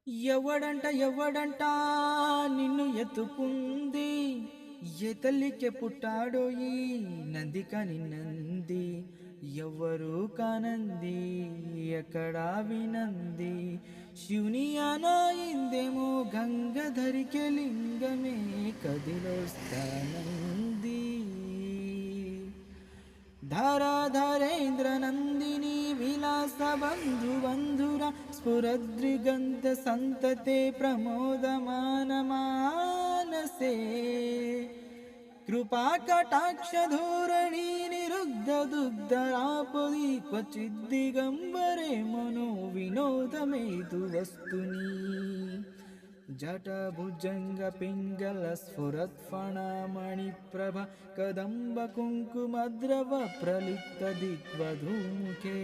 ఎవడంట నిన్ను ఎత్తుకుంది, ఏ తల్లికే పుట్టాడో ఈ నంది కాని నంది. ఎవ్వరు కానంది ఎక్కడా వినంది, శివుని అనాయిందేమో గంగధరికే లింగమే కదిలొస్తానంది. ధారాధరేంద్ర నందిని విలాస బంధు బంధుర స్ఫురద్రిగంత సంతతే ప్రమోదమాన మానసే. కృపా కటాక్ష ధోరణి నిరుగ్ధ దుగ్ధరాపది క్వచిద్దిగంబరే మనో వినోదమేదు వస్తుని. జటభుజంగ పింగళ స్ఫురత్ఫణమణిప్రభ కదంబ కుంకుమద్రవ ప్రలిప్త దిగ్వధూముఖే.